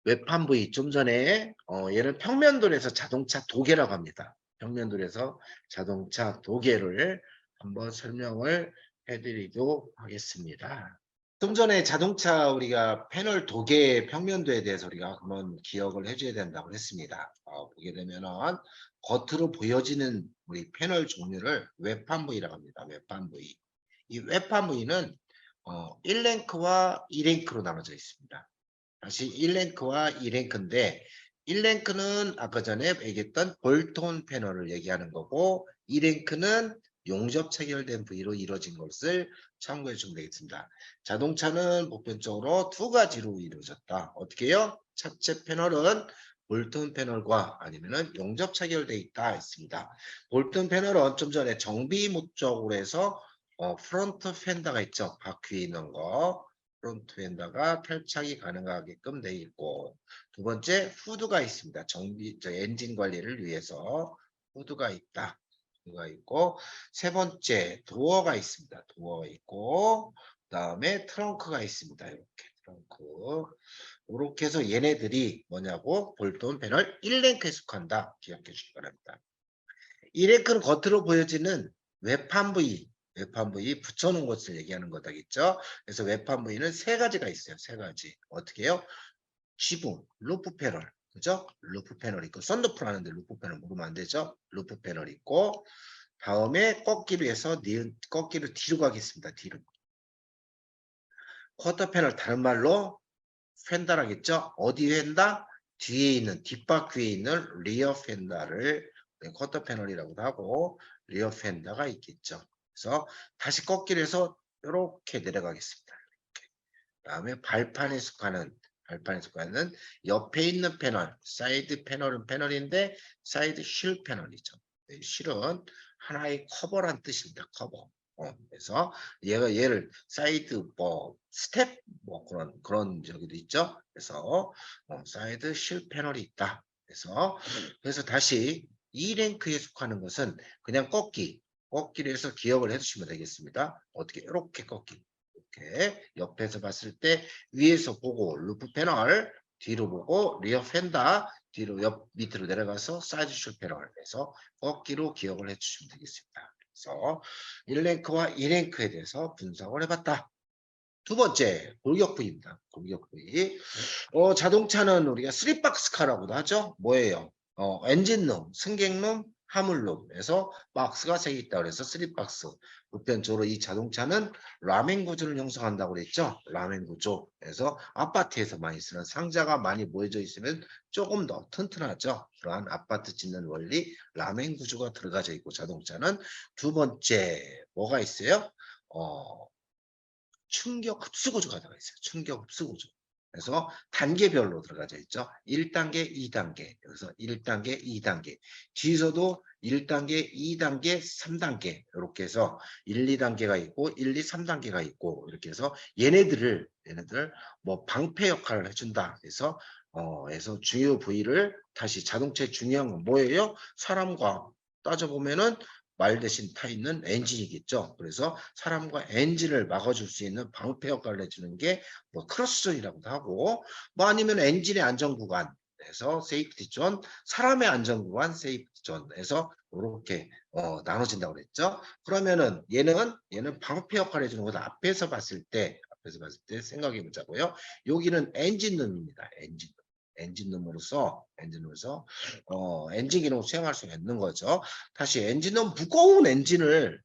외판부이 좀 전에 얘는 평면도에서 자동차 도계라고 합니다. 평면도에서 자동차 도계를 한번 설명을 해드리도록 하겠습니다. 좀 전에 자동차 우리가 패널 도계 평면도에 대해서 우리가 한번 기억을 해줘야 된다고 했습니다. 보게 되면은 겉으로 보여지는 우리 패널 종류를 외판부이라고 합니다. 외판부이. 이 외판부이는 1랭크와 2랭크로 나눠져 있습니다. 다시 1랭크와 2랭크인데 1랭크는 아까 전에 얘기했던 볼트온 패널을 얘기하는 거고 2랭크는 용접 체결된 부위로 이루어진 것을 참고해 주시면 되겠습니다. 자동차는 보편적으로 두 가지로 이루어졌다. 어떻게 해요? 차체 패널은 볼트온 패널과 아니면은 용접 체결되어 있다 했습니다. 볼트온 패널은 좀 전에 정비 목적으로 해서 프론트 펜더가 있죠. 바퀴에 있는 거. 프론트 펜더가 탈착이 가능하게끔 되어 있고 두 번째 후드가 있습니다. 엔진 관리를 위해서 후드가 있다. 후드가 있고 세 번째 도어가 있습니다. 도어 있고 그다음에 트렁크가 있습니다. 이렇게 트렁크. 이렇게 해서 얘네들이 뭐냐고 볼트온 패널 1랭크에 속한다. 기억해 주시기 바랍니다. 1랭크는 겉으로 보여지는 외판 부위, 외판 부위 붙여놓은 것을 얘기하는 거다겠죠. 그래서 외판 부위는 세 가지가 있어요. 세 가지. 어떻게 해요? 지붕, 루프 패널, 그죠? 루프 패널 있고 썬루프 하는데 루프 패널 모르면 안 되죠. 루프 패널 있고 다음에 꺾기로 해서 꺾기로 뒤로 가겠습니다. 뒤로. 쿼터 패널 다른 말로 펜더라겠죠. 어디 펜더? 뒤에 있는 뒷바퀴에 있는 리어 펜더를 쿼터 패널이라고도 하고 리어 펜더가 있겠죠. 그래서 다시 꺾기로 해서 이렇게 내려가겠습니다. 이렇게. 그다음에 발판에 속하는 옆에 있는 패널, 사이드 패널은 패널인데 사이드 실 패널이죠. 실은 하나의 커버란 뜻입니다. 커버. 그래서 얘를 사이드 뭐 스텝 뭐 그런 저기도 있죠. 그래서 사이드 실 패널이 있다. 그래서 다시 이 랭크에 속하는 것은 그냥 꺾기를 해서 기억을 해주시면 되겠습니다. 어떻게 이렇게 꺾기. 이렇게 옆에서 봤을 때 위에서 보고 루프 패널 뒤로 보고 리어 펜더 뒤로 옆 밑으로 내려가서 사이드 실 패널에서 꺾기로 기억을 해주시면 되겠습니다. 그래서 1랭크와 2랭크에 대해서 분석을 해봤다. 두 번째 골격 부위입니다. 골격 부위. 자동차는 우리가 3박스카라고도 하죠. 뭐예요? 엔진룸, 승객룸, 화물룸에서 박스가 3개 있다 그래서 3박스. 보편적으로 이 자동차는 라멘 구조를 형성한다고 그랬죠. 라멘 구조. 그래서 아파트에서 많이 쓰는 상자가 많이 모여져 있으면 조금 더 튼튼하죠. 그러한 아파트 짓는 원리 라멘 구조가 들어가져 있고 자동차는 두 번째 뭐가 있어요? 어, 충격 흡수 구조가 들어가 있어요. 충격 흡수 구조. 그래서 단계별로 들어가져 있죠. 1단계, 2단계. 여기서 1단계, 2단계. 뒤에서도 1단계, 2단계, 3단계. 이렇게 해서 1, 2단계가 있고 1, 2, 3단계가 있고 이렇게 해서 얘네들 뭐 방패 역할을 해준다. 그래서 중요 부위를 다시 자동차의 중요한 건 뭐예요? 사람과 따져보면은 말 대신 타 있는 엔진이겠죠. 그래서 사람과 엔진을 막아줄 수 있는 방패 역할을 해주는 게 뭐 크로스존이라고도 하고 뭐 아니면 엔진의 안전 구간에서 세이프티 존, 사람의 안전 구간 세이프티 존에서 이렇게 나눠진다고 그랬죠. 그러면은 얘는 방패 역할을 해주는 거다. 앞에서 봤을 때 생각해 보자고요. 여기는 엔진룸입니다. 엔진룸으로서 엔진 기능을 수행할 수 있는 거죠. 다시 엔진은 무거운 엔진을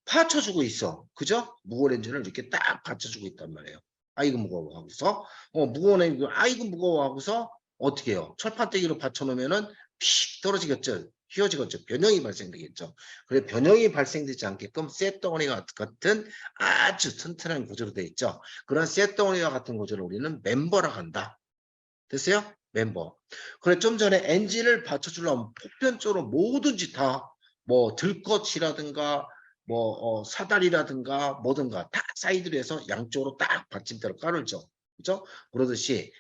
받쳐주고 있어. 그죠? 무거운 엔진을 이렇게 딱 받쳐주고 있단 말이에요. 아이고 무거워 하고서 무거운 엔진 아이고 무거워 하고서 어떻게 해요? 철판떼기로 받쳐놓으면은 픽 떨어지겠죠. 휘어지겠죠. 변형이 발생되겠죠. 그래 변형이 발생되지 않게끔 쇳덩어리와 같은 아주 튼튼한 구조로 되어 있죠. 그런 쇳덩어리와 같은 구조를 우리는 멤버라고 한다. 됐어요? 멤버. 그래 좀 전에 엔진을 받쳐주려면 보편적으로 뭐든지 다 뭐 들것이라든가 뭐 사다리라든가 뭐든가 다 사이드로 해서 양쪽으로 딱 받침대로 깔을죠. 그죠? 그러듯이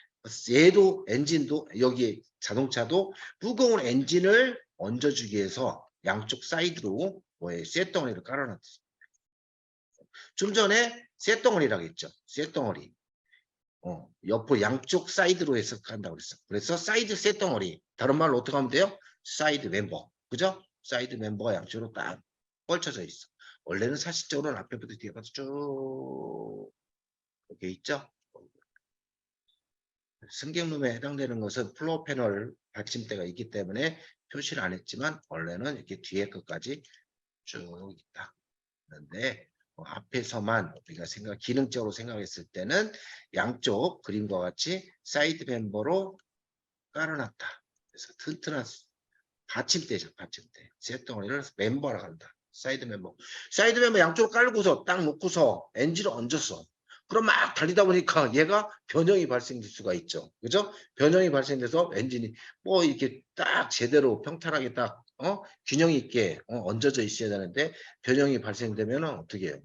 얘도 엔진도 여기 자동차도 무거운 엔진을 얹어주기 위해서 양쪽 사이드로 뭐에 쇳덩어리를 깔아놨어요. 좀 전에 쇳덩어리라고 했죠. 쇳덩어리. 옆으로 양쪽 사이드로 해석한다고 그랬어. 그래서 사이드 쇳덩어리. 다른 말로 어떻게 하면 돼요? 사이드 멤버. 그죠? 사이드 멤버가 양쪽으로 딱 펼쳐져 있어. 원래는 사실적으로는 앞에부터 뒤에까지 쭉 이렇게 있죠. 승객룸에 해당되는 것은 플로어 패널 받침대가 있기 때문에 표시를 안 했지만 원래는 이렇게 뒤에 끝까지 쭉 있다. 그런데 앞에서만 우리가 기능적으로 생각했을 때는 양쪽 그림과 같이 사이드 멤버로 깔아놨다. 그래서 튼튼한 받침대죠. 받침대. 쇳덩어리를 멤버라고 한다. 사이드 멤버. 사이드 멤버 양쪽으로 깔고서 딱 놓고서 엔진을 얹었어. 그럼 막 달리다 보니까 얘가 변형이 발생될 수가 있죠. 그죠? 변형이 발생돼서 엔진이 뭐 이렇게 딱 제대로 평탄하게 딱 균형 있게 얹어져 있어야 되는데 변형이 발생되면 어떻게 해요?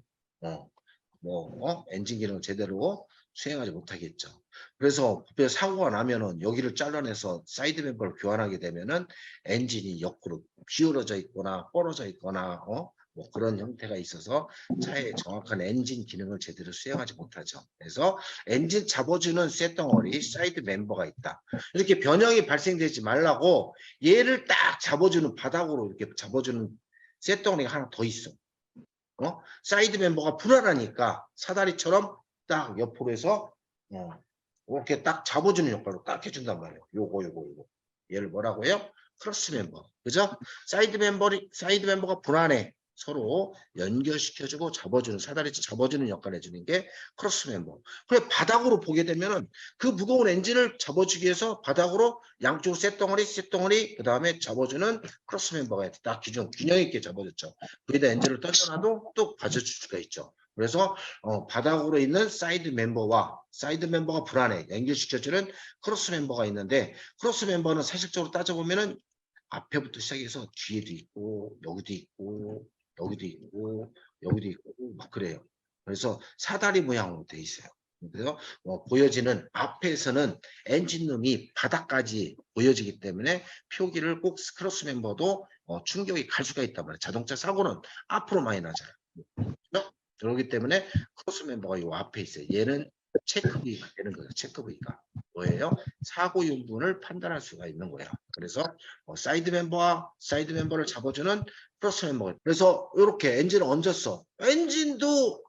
엔진 기능을 제대로 수행하지 못하겠죠. 그래서 법에 사고가 나면은 여기를 잘라내서 사이드 멤버를 교환하게 되면은 엔진이 옆으로 기울어져 있거나 벌어져 있거나 뭐 그런 형태가 있어서 차의 정확한 엔진 기능을 제대로 수행하지 못하죠. 그래서 엔진 잡아주는 쇳덩어리 사이드 멤버가 있다. 이렇게 변형이 발생되지 말라고 얘를 딱 잡아주는 바닥으로 이렇게 잡아주는 쇳덩어리가 하나 더 있어. 사이드 멤버가 불안하니까 사다리처럼 딱 옆으로 해서 이렇게 딱 잡아주는 역할로 딱 해준단 말이에요. 요거. 얘를 뭐라고 해요? 크로스 멤버. 그죠? 사이드 멤버가 불안해. 서로 연결시켜주고 잡아주는, 사다리처럼 잡아주는 역할을 해주는 게 크로스 멤버. 그래, 바닥으로 보게 되면은 그 무거운 엔진을 잡아주기 위해서 바닥으로 양쪽 쇳덩어리, 그 다음에 잡아주는 크로스 멤버가 딱 균형 있게 잡아줬죠. 거기다 엔진을 던져놔도 또 받쳐줄 수가 있죠. 그래서 바닥으로 있는 사이드 멤버가 불안해 연결시켜주는 크로스 멤버가 있는데 크로스 멤버는 사실적으로 따져보면은 앞에부터 시작해서 뒤에도 있고 여기도 있고 여기도 있고 여기도 있고 막 그래요. 그래서 사다리 모양으로 돼 있어요. 그래서 보여지는 앞에서는 엔진룸이 바닥까지 보여지기 때문에 표기를 꼭 크로스 멤버도 충격이 갈 수가 있단 말이에요. 자동차 사고는 앞으로 많이 나잖아요. 그렇기 때문에 크로스 멤버가 이 앞에 있어요. 얘는 체크 부위가 되는 거예요. 체크 부위가 뭐예요? 사고 유분을 판단할 수가 있는 거예요. 그래서 사이드 멤버를 잡아주는 크로스 멤버. 그래서 이렇게 엔진을 얹었어. 엔진도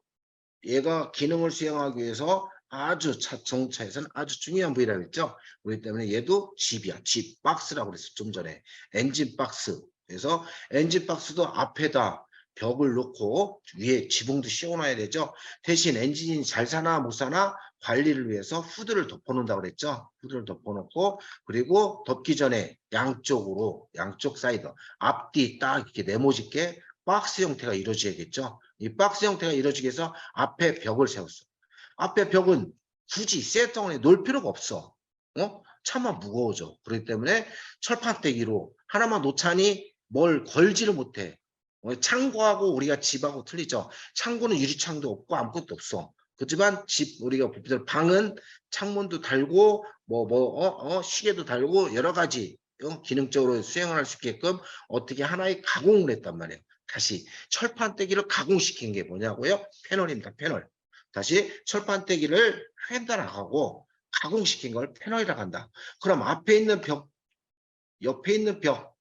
얘가 기능을 수행하기 위해서 아주 자동차에서는 아주 중요한 부위라고 했죠. 그렇기 때문에 얘도 집이야. 집, 박스라고 그랬어. 좀 전에. 엔진 박스. 그래서 엔진 박스도 앞에다 벽을 놓고 위에 지붕도 씌워놔야 되죠. 대신 엔진이 잘 사나 못 사나 관리를 위해서 후드를 덮어놓는다고 그랬죠. 후드를 덮어놓고 그리고 덮기 전에 양쪽 사이드 앞뒤 딱 이렇게 네모짓게 박스 형태가 이루어져야겠죠. 이 박스 형태가 이루어지기 위해서 앞에 벽을 세웠어. 앞에 벽은 굳이 쇳덩어리에 놓을 필요가 없어. 차마 무거워져. 그렇기 때문에 철판떼기로 하나만 놓자니 뭘 걸지를 못해. 창고하고 우리가 집하고 틀리죠. 창고는 유리창도 없고 아무것도 없어. 그렇지만 우리가 보통 방은 창문도 달고 시계도 달고 여러 가지 기능적으로 수행을 할 수 있게끔 어떻게 하나의 가공을 했단 말이에요. 다시 철판떼기를 가공시킨 게 뭐냐고요? 패널입니다. 패널. 다시 철판떼기를 횡단하고 가공시킨 걸 패널이라고 한다. 그럼 앞에 있는 벽, 옆에 있는 벽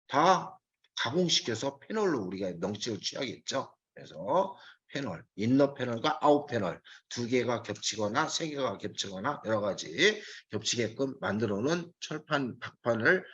다 가공시켜서 패널로 우리가 명칭을 취하겠죠. 그래서 패널, 인너 패널과 아웃 패널 두 개가 겹치거나 세 개가 겹치거나 여러 가지 겹치게끔 만들어 놓은 철판, 박판을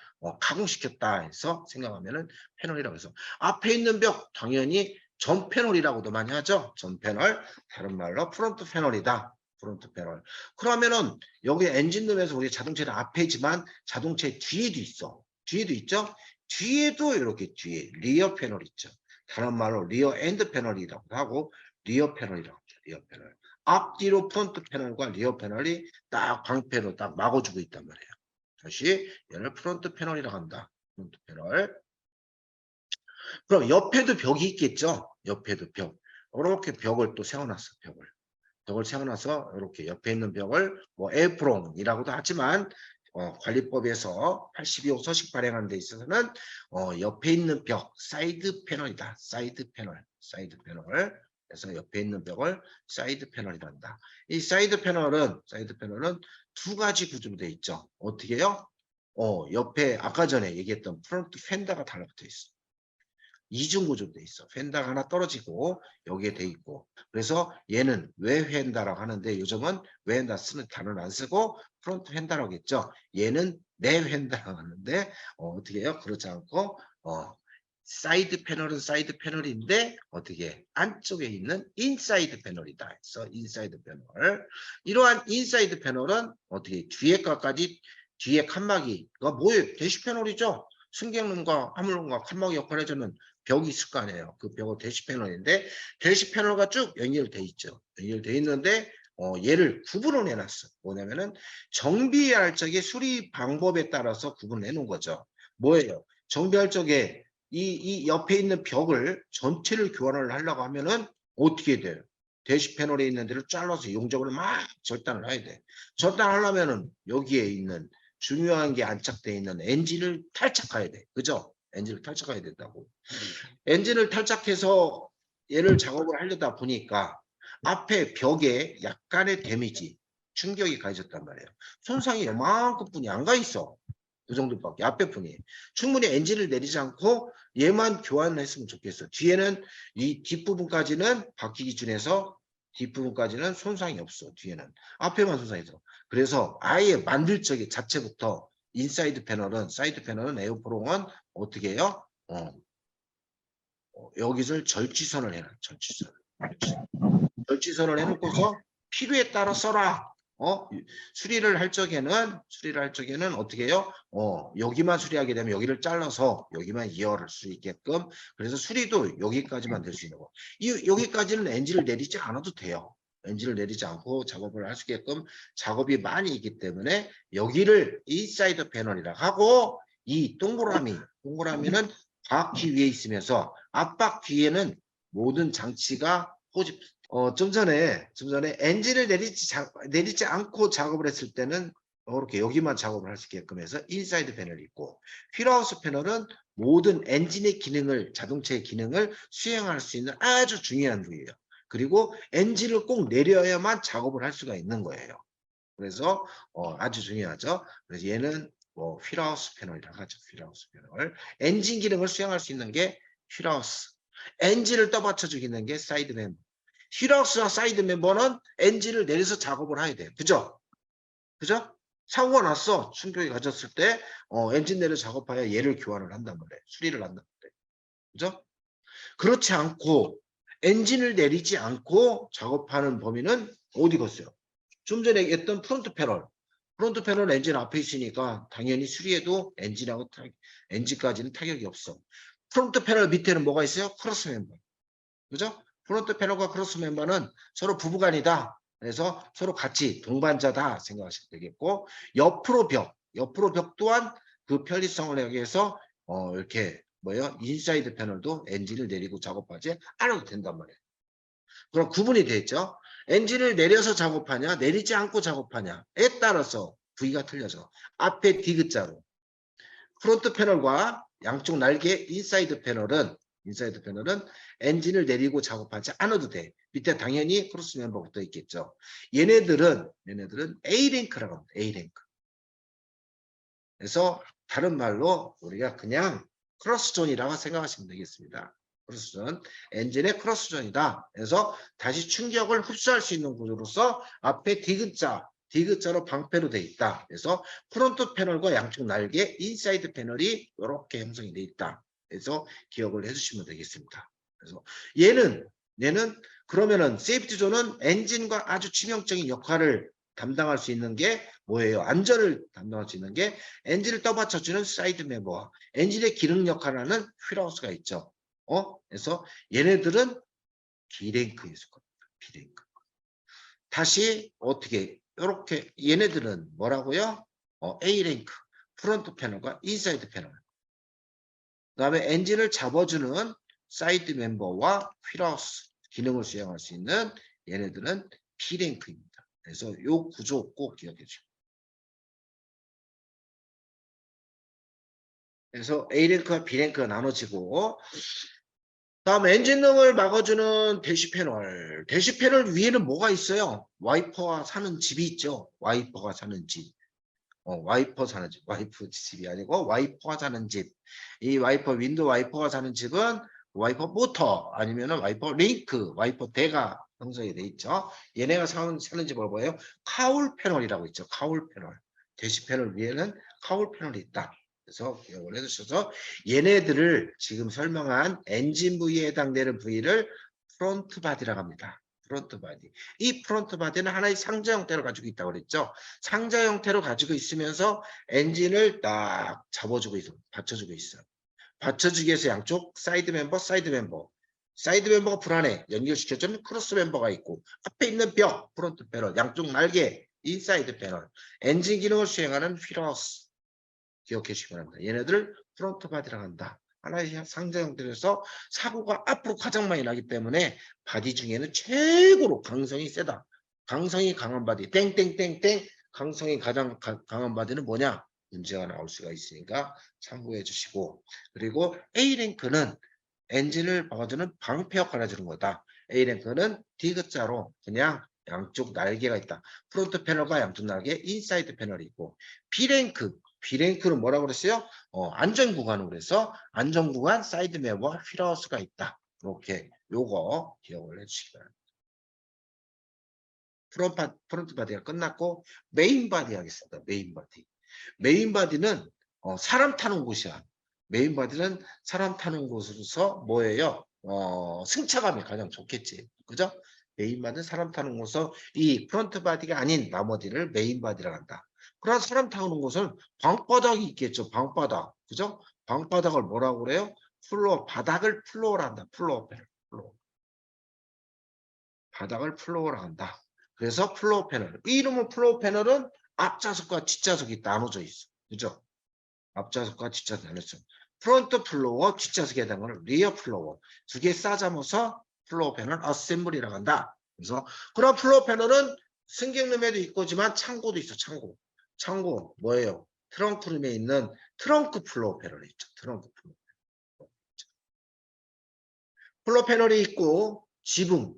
가공시켰다 해서 생각하면은 패널이라고 해서 앞에 있는 벽 당연히 전 패널이라고도 많이 하죠. 전 패널, 다른 말로 프론트 패널이다. 프론트 패널. 그러면은 여기 엔진룸에서 우리 자동차는 앞에지만 자동차의 뒤에도 있어. 뒤에도 있죠? 뒤에도 이렇게 뒤에 리어 패널 있죠. 다른 말로 리어 엔드 패널이라고 하고 리어 패널이라고 하죠. 리어 패널. 앞뒤로 프론트 패널과 리어 패널이 딱 방패로 딱 막아주고 있단 말이에요. 다시 얘를 프론트 패널이라고 한다. 프론트 패널. 그럼 옆에도 벽이 있겠죠. 옆에도 벽. 이렇게 벽을 또 세워놨어. 벽을 세워놔서 이렇게 옆에 있는 벽을 뭐 에프론이라고도 하지만 관리법에서 82호 서식 발행하는 데 있어서는 옆에 있는 벽 사이드 패널이다. 사이드 패널. 그래서 옆에 있는 벽을 사이드 패널이란다. 이 사이드 패널은 두 가지 구조로 되어 있죠. 어떻게요? 옆에 아까 전에 얘기했던 프론트 펜더가 달라붙어 있어. 이중 구조로 돼 있어. 펜더가 하나 떨어지고 여기에 돼 있고. 그래서 얘는 외 펜더라고 하는데 요즘은 외 펜더 쓰는 단어를 안 쓰고 프론트 펜더라고 했죠. 얘는 내 펜더라고 하는데 어떻게 해요? 그렇지 않고 사이드 패널은 사이드 패널인데 어떻게 안쪽에 있는 인사이드 패널이다. 그래서 인사이드 패널. 이러한 인사이드 패널은 어떻게 뒤에 것까지 뒤에 칸막이가 뭐예요? 대시 패널이죠. 승객론과 화물론과 칸막이 역할을 해주는 벽이 있을 거 아니에요. 그 벽은 대시 패널인데 대시 패널과 쭉 연결돼 있죠. 연결돼 있는데 얘를 구분을 해놨어. 뭐냐면은 정비할 적에 수리 방법에 따라서 구분을 해놓은 거죠. 뭐예요? 정비할 적에 이 옆에 있는 벽을 전체를 교환을 하려고 하면은 어떻게 돼요? 대시 패널에 있는 데를 잘라서 용접을 막 절단을 해야 돼. 절단하려면은 여기에 있는 중요한 게 안착되어 있는 엔진을 탈착해야 돼. 그죠? 엔진을 탈착해야 된다고. 엔진을 탈착해서 얘를 작업을 하려다 보니까 앞에 벽에 약간의 데미지, 충격이 가해졌단 말이에요. 손상이 요만큼뿐이 안 가 있어. 그 정도밖에 앞에 분이 충분히 엔진을 내리지 않고 얘만 교환을 했으면 좋겠어. 뒤에는 이 뒷부분까지는 바퀴 기준에서 뒷부분까지는 손상이 없어. 뒤에는 앞에만 손상이 있어. 그래서 아예 만들 적에 자체부터 인사이드 패널은 사이드 패널은 에어프롱은 어떻게 해요? 여기서 절취선을 해놔. 절취선을 해놓고서 필요에 따라 써라. 수리를 할 적에는 어떻게 해요? 여기만 수리하게 되면 여기를 잘라서 여기만 이어할 수 있게끔 그래서 수리도 여기까지만 될 수 있는 거. 여기까지는 엔진을 내리지 않아도 돼요. 엔진을 내리지 않고 작업을 할 수 있게끔 작업이 많이 있기 때문에 여기를 인사이드 패널이라 하고 이 동그라미는 바퀴 위에 있으면서 앞바퀴 뒤에는 모든 장치가 포집. 좀 전에 엔진을 내리지 않고 작업을 했을 때는 이렇게 여기만 작업을 할 수 있게끔 해서 인사이드 패널이 있고 휠하우스 패널은 모든 엔진의 기능을 자동차의 기능을 수행할 수 있는 아주 중요한 부위예요. 그리고 엔진을 꼭 내려야만 작업을 할 수가 있는 거예요. 그래서 아주 중요하죠. 그래서 얘는 휠하우스 패널이라고 하죠. 휠하우스 패널. 엔진 기능을 수행할 수 있는 게 휠하우스. 엔진을 떠받쳐 주기는 게 사이드 멤버. 휠하우스와 사이드 멤버는 엔진을 내려서 작업을 해야 돼요. 그죠? 그죠? 사고가 났어. 충격이 가졌을 때 엔진 내려 작업하여 얘를 교환을 한단 말이에요. 수리를 한단 말이에요. 그죠? 그렇지 않고 엔진을 내리지 않고 작업하는 범위는 어디 갔어요? 좀 전에 얘기했던 프론트 패널. 프론트 패널 엔진 앞에 있으니까 당연히 수리해도 엔진까지는 타격이 없어. 프론트 패널 밑에는 뭐가 있어요? 크로스 멤버. 그죠? 프론트 패널과 크로스 멤버는 서로 부부간이다. 그래서 서로 같이 동반자다 생각하시면 되겠고 옆으로 벽 또한 그 편리성을 하기 위해서 이렇게 인사이드 패널도 엔진을 내리고 작업하지 않아도 된단 말이에요. 그럼 구분이 되죠. 엔진을 내려서 작업하냐 내리지 않고 작업하냐에 따라서 부위가 틀려져. 앞에 디귿자로 프론트 패널과 양쪽 날개 인사이드 패널은 엔진을 내리고 작업하지 않아도 돼. 밑에 당연히 크로스 멤버가 붙어 있겠죠. 얘네들은 A랭크라고 합니다. A랭크. 그래서 다른 말로 우리가 그냥 크로스존이라고 생각하시면 되겠습니다. 크로스존, 엔진의 크로스존이다. 그래서 다시 충격을 흡수할 수 있는 구조로서 앞에 디귿자로 방패로 되어 있다. 그래서 프론트 패널과 양쪽 날개, 인사이드 패널이 이렇게 형성이 되어 있다. 그래서 기억을 해주시면 되겠습니다. 그래서 얘는 그러면은 세이프티존은 엔진과 아주 치명적인 역할을 담당할 수 있는 게 뭐예요? 안전을 담당할 수 있는 게 엔진을 떠받쳐주는 사이드 멤버와 엔진의 기능 역할을 하는 휠하우스가 있죠. 그래서 얘네들은 B랭크에 속합니다. B랭크. 다시 어떻게 이렇게 얘네들은 뭐라고요? A랭크. 프론트 패널과 인사이드 패널. 그다음에 엔진을 잡아주는 사이드 멤버와 휠하우스 기능을 수행할 수 있는 얘네들은 B랭크입니다. 그래서 이 구조 꼭 기억해 주시고. 그래서 A랭크와 B랭크가 나눠지고 다음 엔진등을 막아주는 대시 패널. 대시 패널 위에는 뭐가 있어요? 와이퍼가 사는 집이 있죠. 와이퍼가 사는 집. 와이퍼 사는 집. 와이프 집이 아니고 와이퍼가 사는 집. 이 와이퍼 윈도 와이퍼가 사는 집은 와이퍼 모터 아니면은 와이퍼 링크, 와이퍼 대가 형성이 돼 있죠. 얘네가 사는 집을 뭐예요? 카울 패널이라고 있죠. 카울 패널. 대시 패널 위에는 카울 패널이 있다. 그래서 기억을 해주셔서 얘네들을 지금 설명한 엔진 부위에 해당되는 부위를 프론트 바디라고 합니다. 프론트 바디. 이 프론트 바디는 하나의 상자 형태를 가지고 있다고 그랬죠. 상자 형태로 가지고 있으면서 엔진을 딱 잡아주고 있어. 받쳐주고 있어. 받쳐주기 위해서 양쪽 사이드 멤버, 사이드 멤버. 사이드 멤버가 불안해. 연결시켜주는 크로스 멤버가 있고 앞에 있는 벽, 프론트 패널, 양쪽 날개, 인사이드 패널. 엔진 기능을 수행하는 휠하우스. 기억해 주시기 바랍니다. 얘네들 프론트 바디라고 한다. 하나의 상자 형태로서 사고가 앞으로 가장 많이 나기 때문에 바디 중에는 최고로 강성이 세다. 강성이 강한 바디. 땡땡땡땡. 강성이 가장 강한 바디는 뭐냐? 문제가 나올 수가 있으니까 참고해 주시고. 그리고 A랭크는 엔진을 막아주는 방패 역할을 해주는 거다. A랭크는 디귿자로 그냥 양쪽 날개가 있다. 프론트 패널과 양쪽 날개, 인사이드 패널이 있고 B랭크는 뭐라고 그랬어요? 안전구간으로 그래서 안전구간, 사이드 멤버, 휠하우스가 있다. 이렇게 요거 기억을 해주시기 바랍니다. 프론트 바디가 끝났고 메인 바디 하겠습니다. 메인 바디. 메인 바디는 사람 타는 곳이야. 메인 바디는 사람 타는 곳으로서 뭐예요? 승차감이 가장 좋겠지. 그죠? 메인 바디는 사람 타는 곳에서 이 프론트 바디가 아닌 나머지를 메인 바디라고 한다. 그런 사람 타는 곳은 방바닥이 있겠죠. 방바닥. 그죠? 방바닥을 뭐라고 그래요? 플로어, 바닥을 플로어라 한다. 플로어. 바닥을 플로어라 한다. 그래서 플로어 패널. 이 이름은 플로어 패널은 앞좌석과 뒷좌석이 나눠져 있어. 그죠? 앞좌석과 뒷좌석 나눠져. 프론트 플로어, 뒷좌석에 해당하는 걸 리어 플로어. 두 개 싸잡아서 플로어 패널 어셈블이라고 한다. 그래서 그런 플로어 패널은 승객룸에도 있고지만 창고도 있어. 창고 뭐예요? 트렁크룸에 있는 트렁크 플로어 패널이 있죠. 트렁크 플로어. 플로어 패널이 있고 지붕.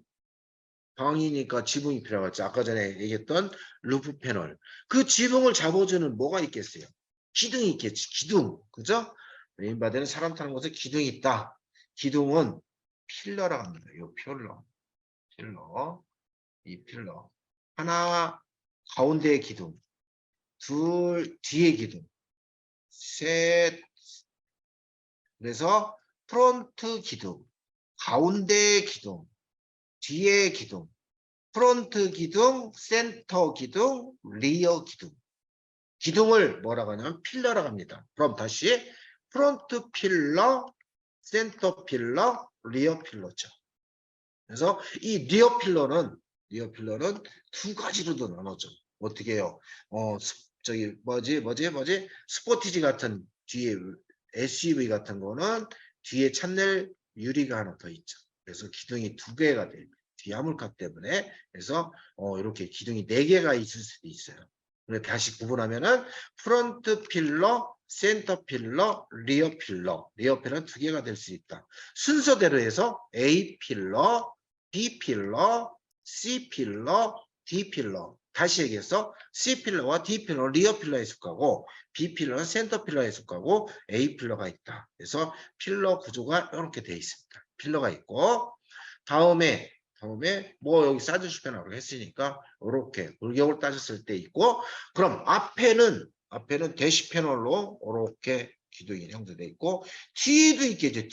방이니까 지붕이 필요하겠죠. 아까 전에 얘기했던 루프 패널. 그 지붕을 잡아주는 뭐가 있겠어요? 기둥이 있겠지. 기둥. 그죠? 메인바디는 사람 타는 곳에 기둥이 있다. 기둥은 필러라고 합니다. 이 필러. 이 필러. 하나 가운데의 기둥. 둘 뒤의 기둥. 셋. 그래서 프론트 기둥. 가운데의 기둥. 뒤의 기둥. 프론트 기둥, 센터 기둥, 리어 기둥. 기둥을 뭐라고 하냐면 필러라고 합니다. 그럼 다시 프론트 필러, 센터 필러, 리어 필러죠. 그래서 이 리어 필러는 두 가지로도 나눠져. 어떻게 해요? 저기 뭐지? 스포티지 같은 뒤에 SUV 같은 거는 뒤에 찬넬 유리가 하나 더 있죠. 그래서 기둥이 두 개가 돼요. 뒤화물카 때문에. 그래서 이렇게 기둥이 네 개가 있을 수도 있어요. 그래서 다시 구분하면은 프론트 필러, 센터 필러, 리어 필러는 두 개가 될 수 있다. 순서대로 해서 A 필러, B 필러, C 필러, D 필러. 다시 얘기해서 C 필러와 D 필러 리어 필러에 속하고 B 필러는 센터 필러에 속하고 A 필러가 있다. 그래서 필러 구조가 이렇게 되어 있습니다. 필러가 있고 다음에 뭐 여기 사주 패널을 했으니까 이렇게 골격을 따졌을 때 있고 그럼 앞에는 대시 패널로 이렇게 기둥이 형성되어 있고 뒤에도 있겠죠.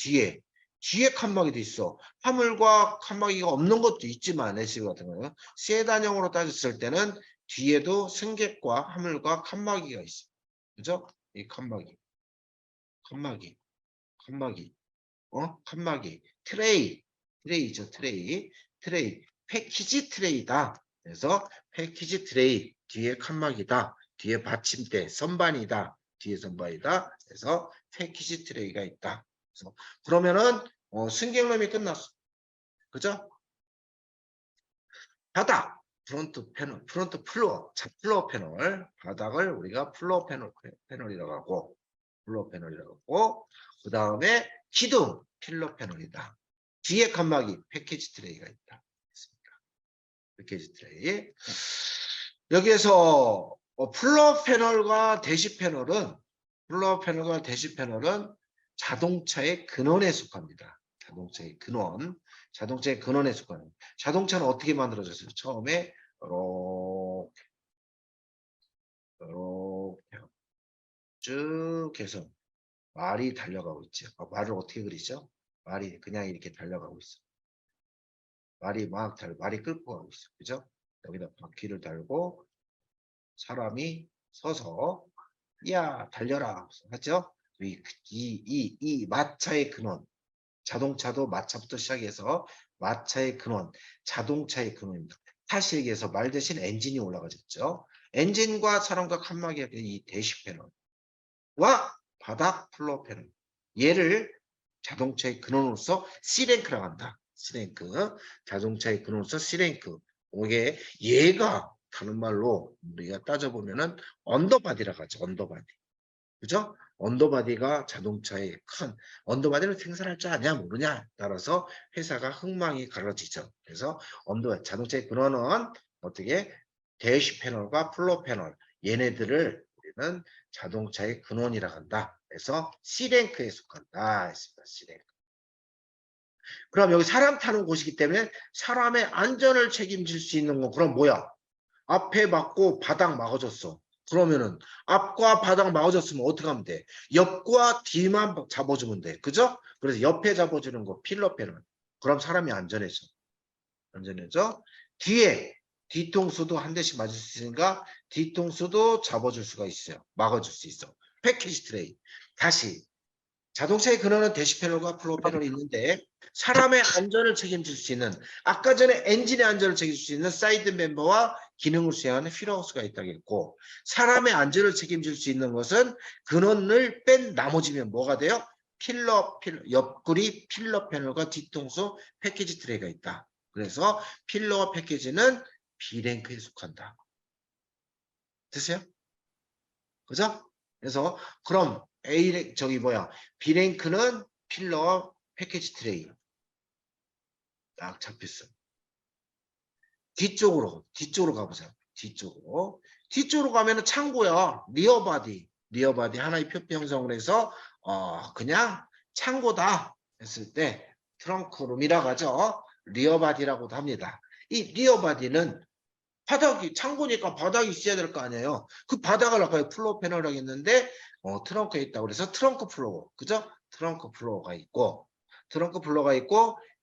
뒤에 칸막이도 있어. 화물과 칸막이가 없는 것도 있지만 SUV 같은 경우는 세단형으로 따졌을 때는 뒤에도 승객과 화물과 칸막이가 있어. 그죠? 이 칸막이. 칸막이. 트레이죠. 트레이. 패키지 트레이다. 그래서 패키지 트레이 뒤에 칸막이다. 뒤에 받침대 선반이다. 뒤에 선반이다. 그래서 패키지 트레이가 있다. 그래서 그러면은 승객룸이 끝났어. 그죠? 바닥 프론트 플로어 플로어 패널 바닥을 우리가 플로어 패널이라고 하고 그 다음에 기둥 필러 패널이다. 뒤에 칸막이 패키지 트레이가 있다. 패키지 트레이. 여기에서 플로어 패널과 대시 패널은 자동차의 근원에 속합니다. 자동차의 근원에 속하는. 자동차는 어떻게 만들어졌어요? 처음에 이렇게 쭉 해서 말이 달려가고 있죠. 말을 어떻게 그리죠? 말이 그냥 이렇게 달려가고 있어. 말이 끌고 가고 있어. 그죠? 여기다 바퀴를 달고 사람이 서서 야 달려라 하죠. 이 마차의 근원, 자동차도 마차부터 시작해서 마차의 근원, 자동차의 근원입니다. 다시 얘기해서 말 대신 엔진이 올라가졌죠. 엔진과 사람과 칸막이의 이 대시 패널과 바닥 플로어 패널, 얘를 자동차의 근원으로서 C랭크라고 한다. C랭크, 자동차의 근원으로서 C랭크. 이게 얘가 다른 말로 우리가 따져보면은 언더바디라고 하죠. 언더바디. 그죠? 언더바디가 자동차의 언더바디를 생산할 줄 아냐 모르냐 따라서 회사가 흥망이 갈라지죠. 그래서 자동차의 근원은 어떻게 대시 패널과 플로어 패널 얘네들을 우리는 자동차의 근원이라고 한다. 그래서 C랭크에 속한다 했습니다. C랭크. 그럼 여기 사람 타는 곳이기 때문에 사람의 안전을 책임질 수 있는 건 그럼 뭐야? 앞에 막고 바닥 막아줬어. 그러면은 앞과 바닥 막아줬으면 어떻게 하면 돼? 옆과 뒤만 잡아주면 돼. 그죠? 그래서 옆에 잡아주는 거 필러 패널. 그럼 사람이 안전해져. 뒤통수도 한 대씩 맞을 수 있으니까 뒤통수도 잡아줄 수가 있어요. 막아줄 수 있어. 패키지 트레이. 다시 자동차의 근원은 대시 패널과 플로어 패널이 있는데 사람의 안전을 책임질 수 있는 아까 전에 엔진의 안전을 책임질 수 있는 사이드 멤버와 기능을 수행하는 휠하우스가 있다고 했고 사람의 안전을 책임질 수 있는 것은 근원을 뺀 나머지면 뭐가 돼요? 옆구리 필러 패널과 뒤통수 패키지 트레이가 있다. 그래서 필러와 패키지는 B랭크에 속한다. 됐어요? 그죠? 그래서 그럼 B랭크는 필러와 패키지 트레이 딱 잡혔어. 뒤쪽으로 가보자. 뒤쪽으로 가면은 창고야. 리어바디 하나의 표피 형성을 해서 그냥 창고다 했을 때 트렁크룸이라고 하죠. 리어바디라고도 합니다. 이 리어바디는 창고니까 바닥이 있어야 될 거 아니에요. 그 바닥을 아까 플로어 패널이라고 했는데 트렁크에 있다고 그래서 트렁크 플로어. 그죠? 트렁크 플로어가 있고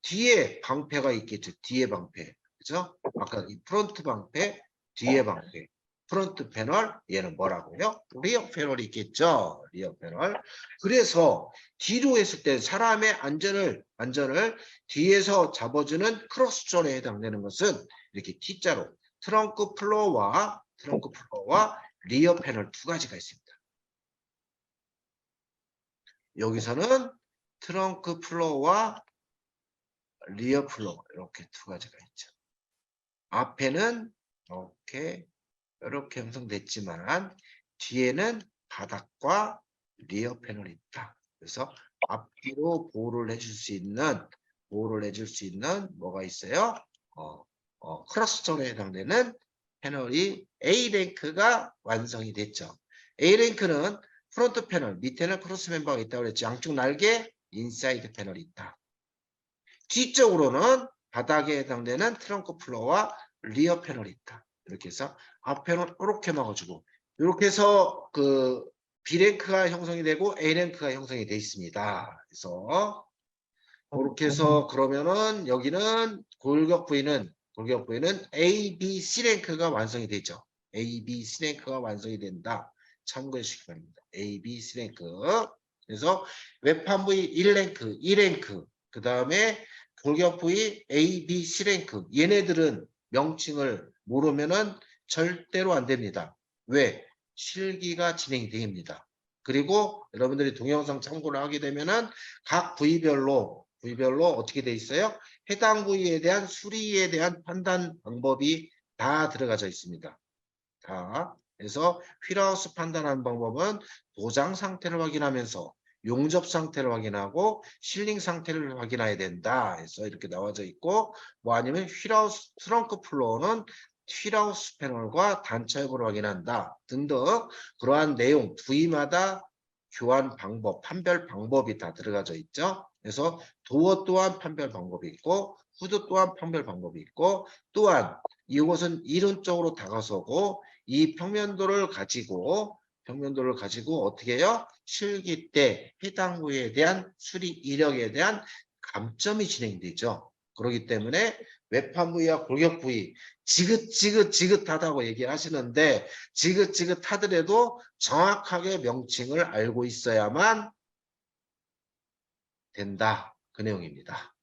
뒤에 방패가 있겠죠. 뒤에 방패. 그죠? 아까 이 프론트 방패, 뒤에 방패. 프론트 패널, 얘는 뭐라고요? 리어 패널이 있겠죠. 리어 패널. 그래서 뒤로 했을 때 사람의 안전을 뒤에서 잡아주는 크로스존에 해당되는 것은 이렇게 T자로 트렁크 플로어와 리어 패널 두 가지가 있습니다. 여기서는 트렁크 플로어와 리어 플로어 이렇게 두 가지가 있죠. 앞에는 이렇게 형성됐지만 뒤에는 바닥과 리어 패널이 있다. 그래서 앞뒤로 보호를 해줄 수 있는 뭐가 있어요? 크로스존에 해당되는 패널이 A랭크가 완성이 됐죠. A랭크는 프론트 패널, 밑에는 크로스 멤버가 있다고 그랬죠. 양쪽 날개, 인사이드 패널이 있다. 뒤쪽으로는 바닥에 해당되는 트렁크 플로어와 리어 패널이 있다. 이렇게 해서 앞에는 이렇게 막아주고 이렇게 해서 그 B랭크가 형성이 되고 A랭크가 형성이 되어 있습니다. 그래서 그렇게 해서 그러면은 여기는 골격 부위는 A, B, C 랭크가 완성이 되죠. A, B, C 랭크가 완성이 된다. 참고해 주시기 바랍니다. A, B, C 랭크. 그래서 외판 부위 1랭크, 2랭크. 그 다음에 골격 부위 A, B, C 랭크. 얘네들은 명칭을 모르면은 절대로 안 됩니다. 왜? 실기가 진행이 됩니다. 그리고 여러분들이 동영상 참고를 하게 되면은 각 부위별로 어떻게 돼 있어요? 해당 부위에 대한 수리에 대한 판단 방법이 다 들어가져 있습니다. 다. 그래서 휠하우스 판단하는 방법은 도장 상태를 확인하면서 용접 상태를 확인하고 실링 상태를 확인해야 된다 해서 이렇게 나와져 있고, 뭐 아니면 휠하우스 트렁크 플로어는 휠하우스 패널과 단차 여부를 확인한다 등등, 그러한 내용 부위마다 교환 방법, 판별 방법이 다 들어가져 있죠. 그래서 도어 또한 판별 방법이 있고 후드 또한 판별 방법이 있고, 또한 이것은 이론적으로 다가서고 이 평면도를 가지고 어떻게 해요? 실기 때 해당 부위에 대한 수리 이력에 대한 감점이 진행되죠. 그렇기 때문에 외판 부위와 골격 부위 지긋지긋하다고 얘기를 하시는데, 지긋지긋하더라도 정확하게 명칭을 알고 있어야만 된다. 그 내용입니다.